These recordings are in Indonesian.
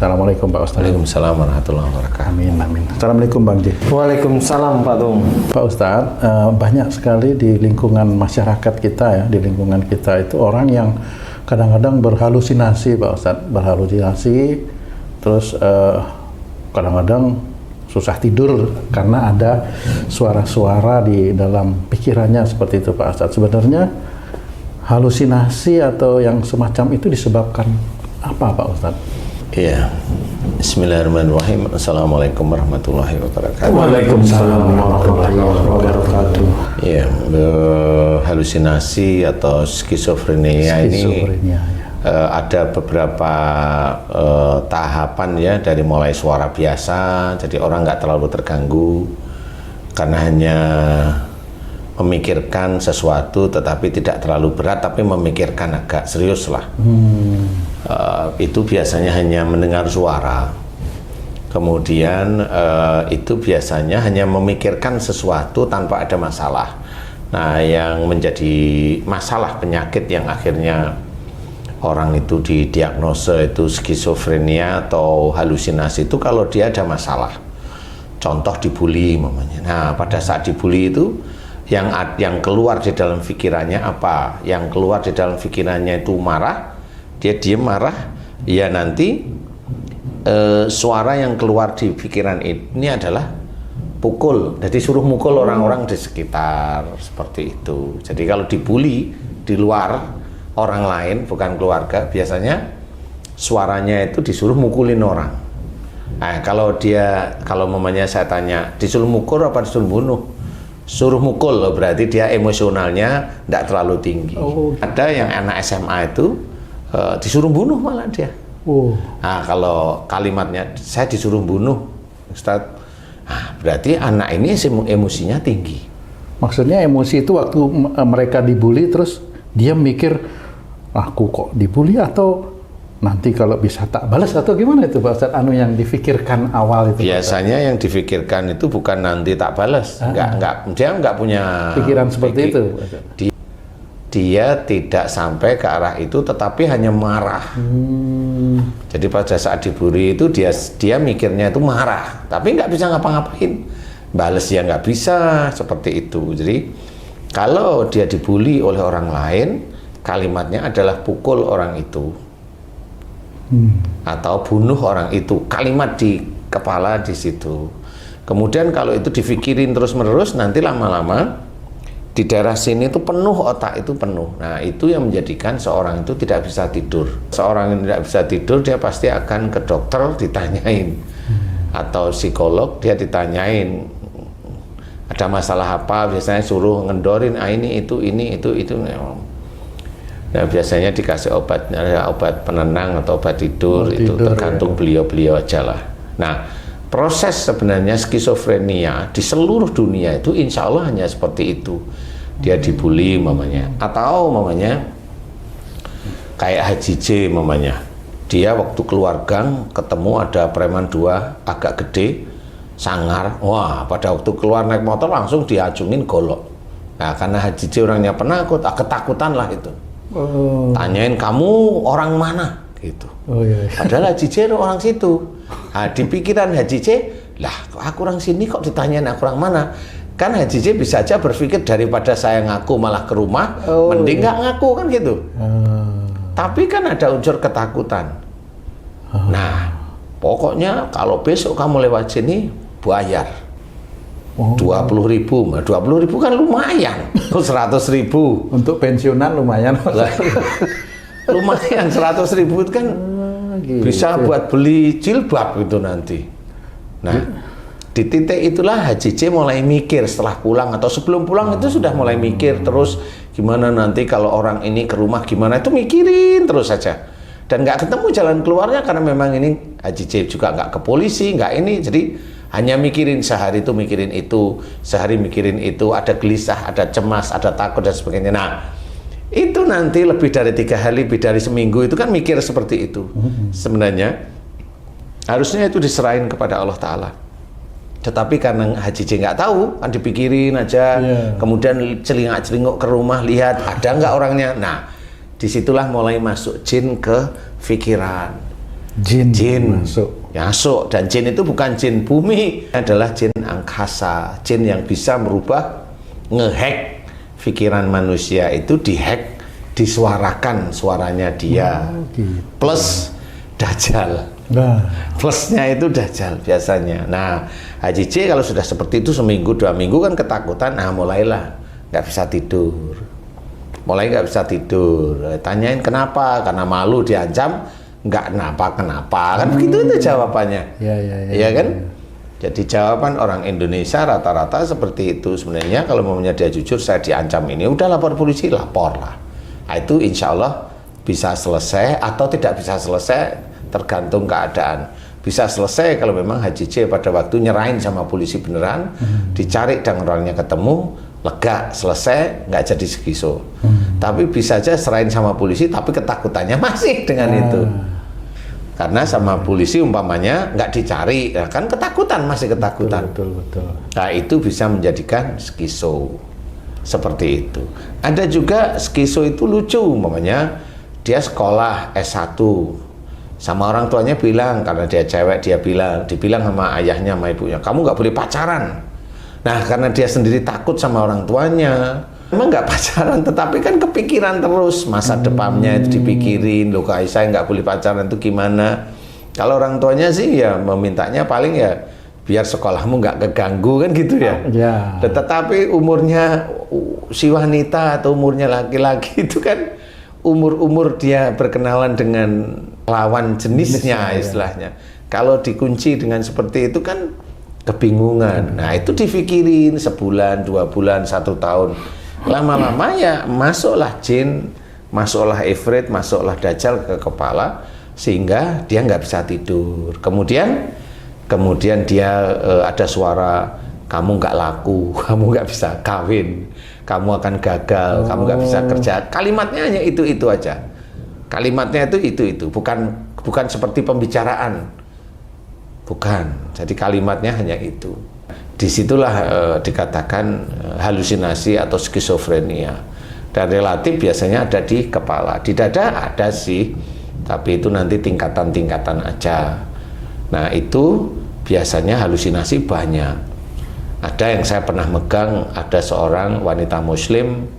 Assalamualaikum Pak Ustadz. Waalaikumsalam warahmatullahi wabarakatuh. Amin, amin. Assalamualaikum Bang Ji. Waalaikumsalam Pak Tung. Pak Ustadz, banyak sekali di lingkungan masyarakat kita ya, di lingkungan kita itu orang yang kadang-kadang berhalusinasi Pak Ustadz, berhalusinasi, terus kadang-kadang susah tidur karena ada suara-suara di dalam pikirannya seperti itu Pak Ustadz. Sebenarnya halusinasi atau yang semacam itu disebabkan apa Pak Ustadz? Iya. Bismillahirrahmanirrahim. Assalamualaikum warahmatullahi wabarakatuh. Waalaikumsalam warahmatullahi wabarakatuh. Iya, halusinasi atau skizofrenia ini Ya. ada beberapa tahapan ya, dari mulai suara biasa, jadi orang nggak terlalu terganggu karena hanya memikirkan sesuatu tetapi tidak terlalu berat, tapi memikirkan agak serius lah. Itu biasanya hanya mendengar suara, kemudian itu biasanya hanya memikirkan sesuatu tanpa ada masalah. Nah, yang menjadi masalah penyakit yang akhirnya orang itu didiagnosa itu skizofrenia atau halusinasi itu kalau dia ada masalah, contoh dibully umpamanya. Nah, pada saat dibully itu yang keluar di dalam pikirannya apa? Yang keluar di dalam pikirannya itu marah, dia diem marah, ya nanti suara yang keluar di pikiran ini adalah pukul, jadi suruh mukul orang-orang di sekitar, seperti itu. Jadi kalau dibully di luar orang lain, bukan keluarga, biasanya suaranya itu disuruh mukulin orang. Nah, kalau mamanya saya tanya, disuruh mukul apa disuruh bunuh? Suruh mukul, berarti dia emosionalnya tidak terlalu tinggi. Ada yang anak SMA itu disuruh bunuh malah dia. Nah, kalau kalimatnya saya disuruh bunuh, Ustadz, nah, berarti anak ini emosinya tinggi. Maksudnya emosi itu waktu mereka dibully terus dia mikir, aku kok dibully atau nanti kalau bisa tak balas atau gimana itu Pak Ustadz, yang difikirkan awal itu? Biasanya yang difikirkan itu bukan nanti tak balas, dia nggak punya pikiran seperti itu. Dia tidak sampai ke arah itu, tetapi hanya marah. Jadi pada saat dibully itu dia mikirnya itu marah, tapi nggak bisa ngapa-ngapain, balas ya nggak bisa, seperti itu. Jadi kalau dia dibully oleh orang lain, kalimatnya adalah pukul orang itu. Atau bunuh orang itu, kalimat di kepala di situ. Kemudian kalau itu dipikirin terus-menerus, nanti lama-lama di daerah sini itu penuh, otak itu penuh. Nah, itu yang menjadikan seorang itu tidak bisa tidur. Seorang yang tidak bisa tidur, dia pasti akan ke dokter ditanyain, atau psikolog, dia ditanyain ada masalah apa, biasanya suruh ngendorin, ini itu. Nah, biasanya dikasih obat penenang atau obat tidur, itu tergantung beliau-beliau aja lah. Nah, proses sebenarnya skizofrenia di seluruh dunia itu insya Allah hanya seperti itu. Dia dibully mamanya, atau mamanya kayak Haji J mamanya, dia waktu keluar gang ketemu ada preman dua agak gede, sangar, wah pada waktu keluar naik motor langsung diacungin golok. Nah, karena Haji J orangnya penakut, ketakutan lah itu. Tanyain, kamu orang mana gitu. Padahal Haji J orang situ. Nah, di pikiran Haji J, lah aku orang sini kok ditanyain aku orang mana? Kan Haji J bisa aja berpikir daripada saya ngaku malah ke rumah, mending nggak ngaku kan gitu. Tapi kan ada unsur ketakutan. Nah, pokoknya kalau besok kamu lewat sini bayar 20.000, 20.000 kan lumayan. 100.000 untuk pensiunan lumayan. Lumayan 100.000 itu kan bisa buat beli jilbab itu nanti. Nah, di titik itulah Haji J mulai mikir setelah pulang atau sebelum pulang itu sudah mulai mikir terus gimana nanti kalau orang ini ke rumah gimana, itu mikirin terus saja. Dan nggak ketemu jalan keluarnya karena memang ini Haji J juga nggak ke polisi, nggak ini, jadi hanya mikirin sehari itu mikirin itu, sehari mikirin itu, ada gelisah, ada cemas, ada takut dan sebagainya. Nah, itu nanti lebih dari 3 hari, lebih dari seminggu itu kan mikir seperti itu. Sebenarnya harusnya itu diserahin kepada Allah Ta'ala. Tetapi karena Haji J nggak tahu, kan dipikirin aja, kemudian celingak-celinguk ke rumah, lihat ada nggak orangnya. Nah, disitulah mulai masuk jin ke pikiran. Jin masuk. Masuk. Dan jin itu bukan jin bumi, adalah jin angkasa, jin yang bisa merubah, ngehack pikiran manusia itu, dihack, disuarakan suaranya dia. Gitu. Plus dajjal. Nah, Plusnya itu dajjal biasanya. Nah, Haji J kalau sudah seperti itu seminggu 2 minggu kan ketakutan, nah mulailah nggak bisa tidur. Mulai nggak bisa tidur. Tanyain kenapa? Karena malu, diancam, nggak kenapa kan begitu itu jawabannya. Iya kan? Jadi jawaban orang Indonesia rata-rata seperti itu. Sebenarnya kalau maunya dia jujur, saya diancam ini, udah lapor polisi, laporlah. Nah, itu insya Allah bisa selesai atau tidak bisa selesai, tergantung keadaan. Bisa selesai kalau memang Haji J pada waktu nyerahin sama polisi beneran, dicari dan orangnya ketemu, lega, selesai, nggak jadi skizo. Tapi bisa aja serahin sama polisi, tapi ketakutannya masih dengan itu. Karena sama polisi umpamanya nggak dicari, ya kan ketakutan, masih ketakutan. betul. Nah itu bisa menjadikan skizo. Seperti itu. Ada juga skizo itu lucu, umpamanya dia sekolah S1, sama orang tuanya bilang, karena dia cewek, dibilang sama ayahnya sama ibunya, kamu nggak boleh pacaran. Nah karena dia sendiri takut sama orang tuanya, emang nggak pacaran, tetapi kan kepikiran terus masa depannya itu dipikirin, loh kak saya nggak boleh pacaran itu gimana. Kalau orang tuanya sih ya memintanya paling ya biar sekolahmu nggak keganggu kan gitu ya. Tetapi umurnya si wanita atau umurnya laki-laki itu kan umur dia berkenalan dengan lawan jenisnya istilahnya. Kalau dikunci dengan seperti itu kan kebingungan. Nah itu difikirin sebulan, 2 bulan, 1 tahun. Lama-lama ya masuklah jin, masuklah ifrit, masuklah dajjal ke kepala sehingga dia nggak bisa tidur. Kemudian dia ada suara, kamu nggak laku, kamu nggak bisa kawin, kamu akan gagal, kamu nggak bisa kerja. Kalimatnya hanya itu aja. Kalimatnya itu, bukan seperti pembicaraan, bukan. Jadi kalimatnya hanya itu. Disitulah dikatakan halusinasi atau skizofrenia. Dan relatif biasanya ada di kepala, di dada ada sih, tapi itu nanti tingkatan-tingkatan aja. Nah itu biasanya halusinasi banyak. Ada yang saya pernah megang, ada seorang wanita muslim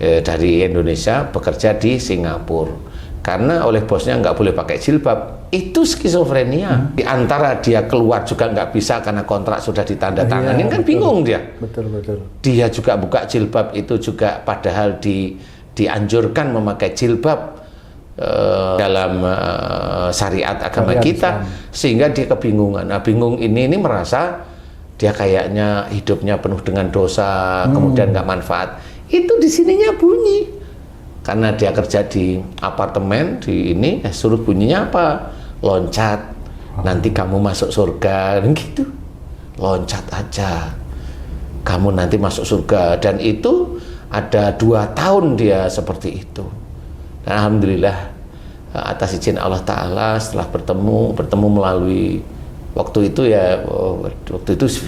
dari Indonesia bekerja di Singapura. Karena oleh bosnya nggak boleh pakai jilbab, itu skizofrenia. Di antara dia keluar juga nggak bisa karena kontrak sudah ditandatanganin, kan bingung dia. Betul. Dia juga buka jilbab itu juga padahal dianjurkan memakai jilbab dalam syariat agama kita, sehingga dia kebingungan. Nah bingung ini merasa dia kayaknya hidupnya penuh dengan dosa, kemudian nggak manfaat. Itu di sininya bunyi. Karena dia kerja di apartemen di ini, suruh bunyinya apa? Loncat, nanti kamu masuk surga, gitu. Loncat aja, kamu nanti masuk surga. Dan itu ada 2 tahun dia seperti itu. Dan alhamdulillah atas izin Allah Ta'ala setelah bertemu melalui waktu itu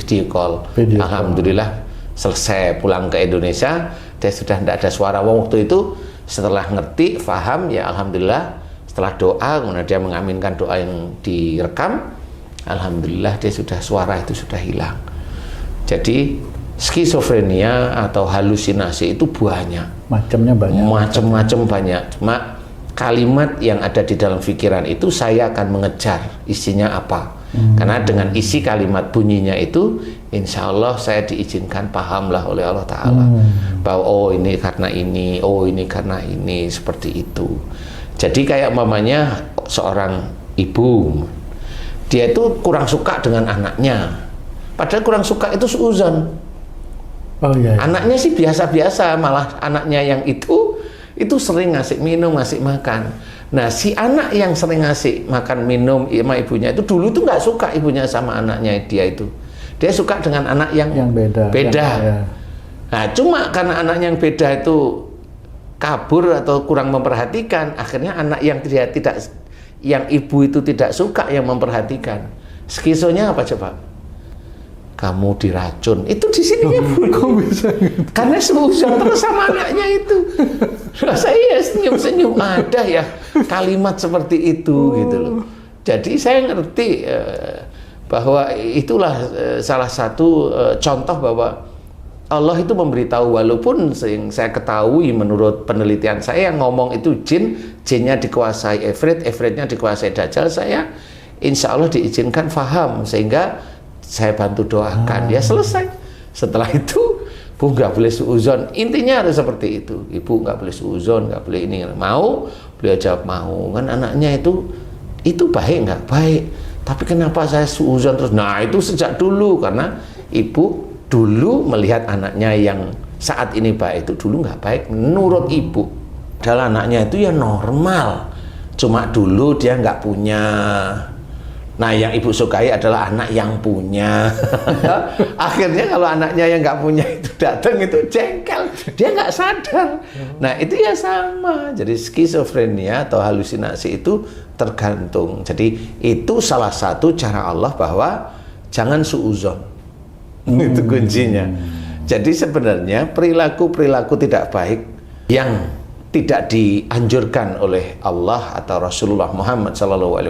video call. Alhamdulillah selesai pulang ke Indonesia, dia sudah tidak ada suara. Waktu itu setelah ngerti, paham, ya alhamdulillah setelah doa, kemudian dia mengaminkan doa yang direkam, alhamdulillah dia suara itu sudah hilang. Jadi skizofrenia atau halusinasi itu banyak. Macam-macam banyak. Cuma kalimat yang ada di dalam pikiran itu saya akan mengejar isinya apa. Karena dengan isi kalimat bunyinya itu, insya Allah saya diizinkan pahamlah oleh Allah Ta'ala. Bahwa oh ini karena ini, oh ini karena ini, seperti itu. Jadi kayak mamanya seorang ibu, dia itu kurang suka dengan anaknya. Padahal kurang suka itu suuzon. Anaknya sih biasa-biasa, malah anaknya yang itu sering ngasih minum, ngasih makan. Nah si anak yang sering ngasih makan minum sama ibunya itu dulu tuh nggak suka ibunya sama anaknya dia itu. Dia suka dengan anak yang beda. Nah cuma karena anak yang beda itu kabur atau kurang memperhatikan, akhirnya anak yang yang ibu itu tidak suka yang memperhatikan. Skizonya apa coba? Kamu diracun. Itu di sininya kok bisa gitu? Karena seuzon terus sama anaknya itu. Saya senyum-senyum, ada ya kalimat seperti itu gitu loh. Jadi saya ngerti bahwa itulah salah satu contoh bahwa Allah itu memberitahu, walaupun yang saya ketahui menurut penelitian saya yang ngomong itu jinnya dikuasai ifritnya dikuasai dajjal, saya insya Allah diizinkan faham sehingga saya bantu doakan, ya selesai. Setelah itu Bu nggak boleh suuzon, intinya harus seperti itu. Ibu nggak boleh suuzon, nggak boleh ini. Mau, beliau jawab mau. Kan anaknya itu baik nggak baik. Tapi kenapa saya suuzon terus? Nah itu sejak dulu, karena ibu dulu melihat anaknya yang saat ini baik itu dulu nggak baik menurut ibu. Padahal anaknya itu ya normal, cuma dulu dia nggak punya. Nah yang ibu sukai adalah anak yang punya. Akhirnya kalau anaknya yang nggak punya itu datang itu jengkel, dia nggak sadar. Nah itu ya sama. Jadi skizofrenia atau halusinasi itu tergantung. Jadi itu salah satu cara Allah bahwa jangan suuzon. Itu kuncinya. Jadi sebenarnya perilaku-perilaku tidak baik yang tidak dianjurkan oleh Allah atau Rasulullah Muhammad SAW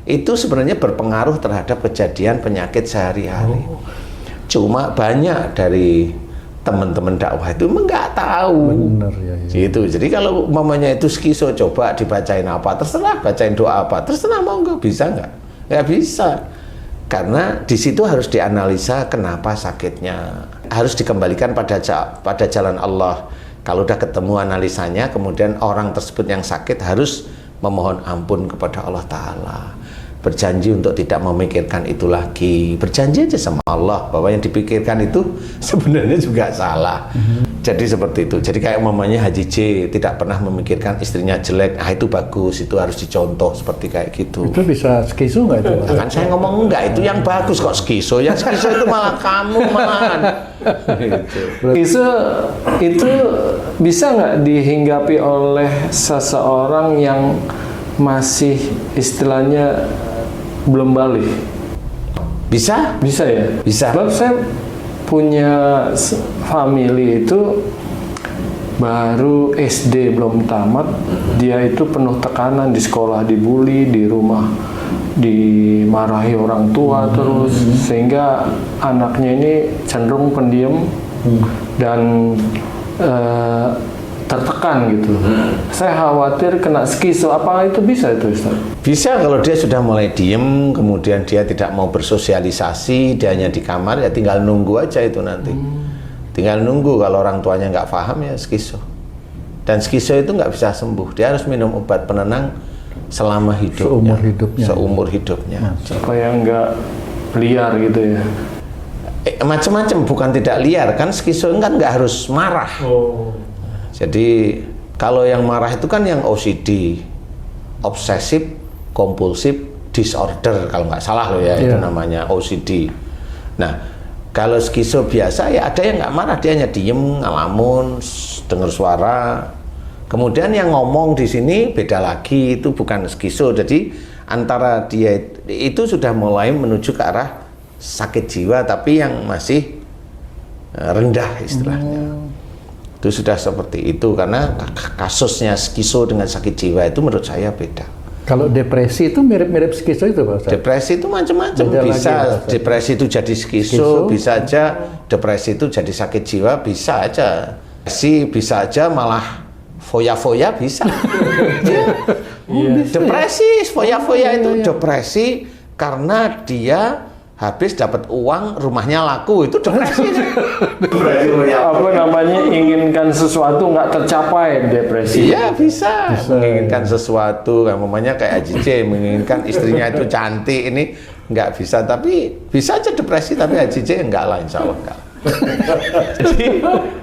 itu sebenarnya berpengaruh terhadap kejadian penyakit sehari-hari. Cuma banyak dari teman-teman dakwah itu nggak tahu. Bener, ya. Gitu. Jadi kalau mamanya itu skizo, coba dibacain apa, terserah, bacain doa apa, terserah, mau nggak, bisa nggak? Nggak bisa. Karena di situ harus dianalisa kenapa sakitnya, harus dikembalikan pada jalan Allah. Kalau udah ketemu analisanya, kemudian orang tersebut yang sakit harus memohon ampun kepada Allah Ta'ala, berjanji untuk tidak memikirkan itu lagi, berjanji aja sama Allah bahwa yang dipikirkan itu sebenarnya juga salah. Jadi seperti itu. Jadi kayak mamanya Haji J tidak pernah memikirkan istrinya jelek, itu bagus, itu harus dicontoh seperti kayak gitu. Itu bisa skizo nggak itu? Kan saya ngomong enggak, itu yang bagus kok skizo. Yang skizo itu malah kamu malahan. Skizo itu bisa nggak dihinggapi oleh seseorang yang masih istilahnya belum balik? Bisa? Bisa ya? Bisa. Sebab saya punya family itu baru SD belum tamat, dia itu penuh tekanan di sekolah, dibully, di rumah dimarahi orang tua terus, sehingga anaknya ini cenderung pendiam dan tertekan gitu. Saya khawatir kena skizo. Apa itu bisa itu, Ustaz? Bisa kalau dia sudah mulai diem, kemudian dia tidak mau bersosialisasi, dia hanya di kamar, ya tinggal nunggu aja itu nanti. Tinggal nunggu, kalau orang tuanya nggak paham ya skizo. Dan skizo itu nggak bisa sembuh, dia harus minum obat penenang selama hidupnya. Seumur hidupnya. Supaya nggak liar gitu ya. Macam-macam, bukan tidak liar, kan skizo kan nggak harus marah. Jadi kalau yang marah itu kan yang OCD, obsesif kompulsif disorder, kalau nggak salah loh ya, itu namanya OCD. Nah kalau skizo biasa ya ada yang nggak marah, dia hanya diem, ngalamun, dengar suara. Kemudian yang ngomong di sini beda lagi, itu bukan skizo. Jadi antara dia itu sudah mulai menuju ke arah sakit jiwa, tapi yang masih rendah istilahnya. Itu sudah seperti itu, karena kasusnya skizo dengan sakit jiwa itu menurut saya beda. Kalau depresi itu mirip-mirip skizo itu, Pak Ustaz? Depresi itu macam-macam, bisa depresi itu jadi skizo, bisa aja depresi itu jadi sakit jiwa, bisa aja. Bisa aja malah foya-foya, bisa. Depresi, foya-foya itu depresi karena dia habis dapat uang, rumahnya laku, itu depresi. Apa namanya, inginkan sesuatu nggak tercapai, depresi. Iya bisa menginginkan sesuatu, namanya kayak Haji J menginginkan istrinya itu cantik, ini nggak bisa, tapi bisa aja depresi, tapi Haji J enggak lah, insya Allah enggak. Jadi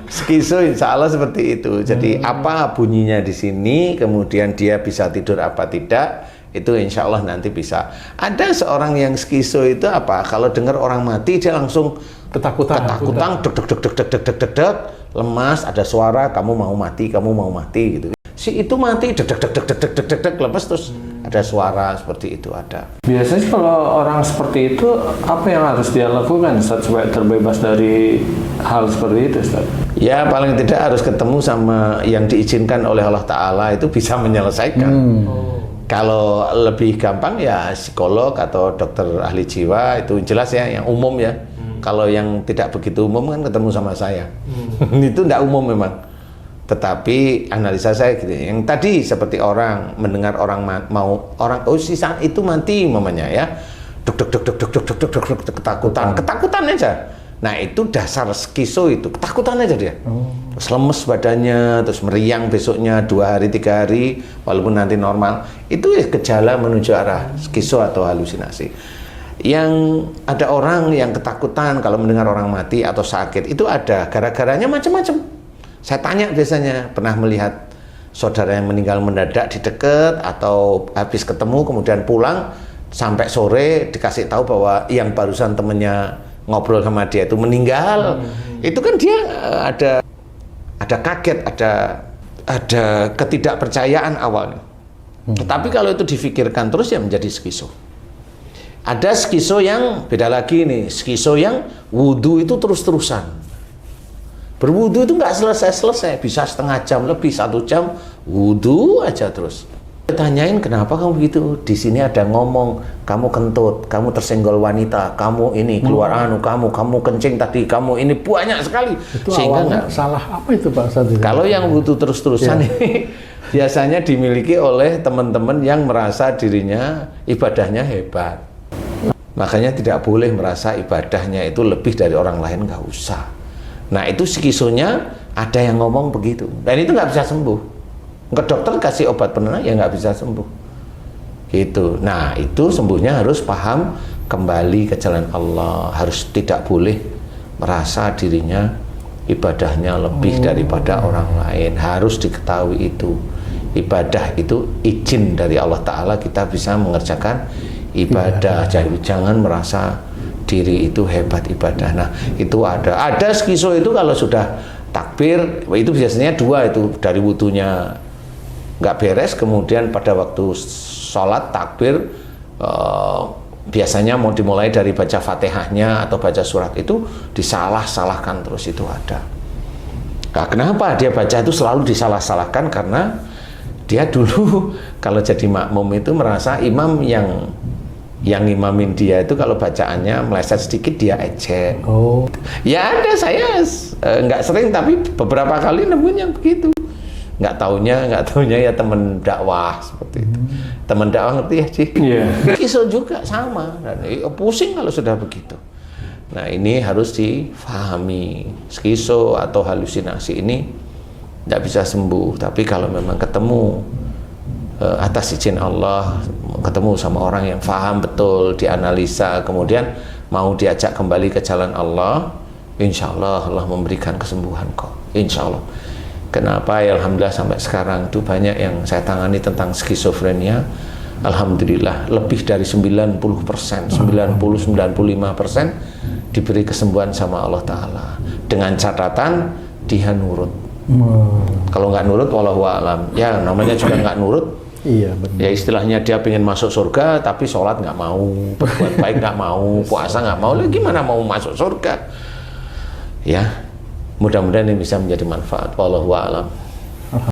skizo insya Allah seperti itu. Jadi apa bunyinya di sini, kemudian dia bisa tidur apa tidak, itu insya Allah nanti bisa. Ada seorang yang skizo itu apa? Kalau dengar orang mati dia langsung ketakutan, deg, lemas, ada suara kamu mau mati gitu. Si itu mati, deg, lepas terus ada suara seperti itu ada. Biasanya kalau orang seperti itu apa yang harus dia lakukan, Ustaz, supaya terbebas dari hal seperti itu, Ustaz? Ya paling tidak harus ketemu sama yang diizinkan oleh Allah Ta'ala, itu bisa menyelesaikan. Kalau lebih gampang ya psikolog atau dokter ahli jiwa, itu jelas ya, yang umum ya. Kalau yang tidak begitu umum kan ketemu sama saya. Itu tidak umum memang. Tetapi analisa saya gitu, yang tadi seperti orang mendengar orang si saat itu mati mamanya ya. Ketakutan aja. Nah, itu dasar skiso itu, ketakutan aja dia. Terus lemes badannya, terus meriang besoknya 2 hari 3 hari, walaupun nanti normal. Itu ya gejala menuju arah skiso atau halusinasi. Yang ada orang yang ketakutan kalau mendengar orang mati atau sakit, itu ada gara-garanya macam-macam. Saya tanya biasanya, pernah melihat saudara yang meninggal mendadak di dekat, atau habis ketemu kemudian pulang, sampai sore dikasih tahu bahwa yang barusan temennya ngobrol sama dia itu meninggal. Itu kan dia ada kaget, ada ketidakpercayaan awalnya. Tetapi kalau itu difikirkan terus ya menjadi skiso. Ada skiso yang beda lagi nih, skiso yang wudhu itu terus-terusan. Berwudhu itu nggak selesai-selesai, bisa setengah jam lebih, 1 jam wudhu aja terus. Tanyain kenapa kamu begitu? Di sini ada ngomong, kamu kentut, kamu tersenggol wanita, kamu ini keluar kamu kencing tadi, kamu ini banyak sekali. Itu sehingga awalnya salah apa itu Pak Ustadz? Kalau yang wudhu terus-terusan ini biasanya dimiliki oleh teman-teman yang merasa dirinya ibadahnya hebat. Makanya tidak boleh merasa ibadahnya itu lebih dari orang lain, nggak usah. Nah, itu skisonya ada yang ngomong begitu, dan itu nggak bisa sembuh. Ke dokter kasih obat penenang ya nggak bisa sembuh gitu. Nah, itu sembuhnya harus paham kembali ke jalan Allah, harus tidak boleh merasa dirinya ibadahnya lebih daripada orang lain. Harus diketahui itu ibadah itu izin dari Allah Ta'ala, kita bisa mengerjakan ibadah. Jangan merasa diri itu hebat ibadah. Nah, itu ada skiso itu kalau sudah takbir, itu biasanya 2 itu dari wudunya nggak beres, kemudian pada waktu sholat takbir biasanya mau dimulai dari baca fatihahnya atau baca surat itu disalah-salahkan terus, itu ada. Nah, kenapa dia baca itu selalu disalah-salahkan? Karena dia dulu kalau jadi makmum itu merasa imam yang imamin dia itu kalau bacaannya meleset sedikit dia ejek. Ya ada, saya nggak sering tapi beberapa kali nemuin yang begitu. Nggak taunya ya teman dakwah seperti itu. Teman dakwah ngerti ya sih. Skiso juga sama, dan pusing kalau sudah begitu. Nah, ini harus difahami. Skiso atau halusinasi ini nggak bisa sembuh, tapi kalau memang ketemu atas izin Allah, ketemu sama orang yang paham betul, dianalisa, kemudian mau diajak kembali ke jalan Allah, insya Allah Allah memberikan kesembuhan kok, insya Allah. Kenapa ya, alhamdulillah sampai sekarang itu banyak yang saya tangani tentang skizofrenia, alhamdulillah lebih dari 90%, 90-95% diberi kesembuhan sama Allah Ta'ala, dengan catatan dia nurut. Kalau nggak nurut, wallahu a'lam, ya namanya juga nggak nurut. Iya, benar. Ya istilahnya dia pengen masuk surga tapi sholat nggak mau, berbuat baik nggak mau, puasa nggak mau, lagi gimana mau masuk surga? Ya, mudah-mudahan ini bisa menjadi manfaat. Wallahu a'lam.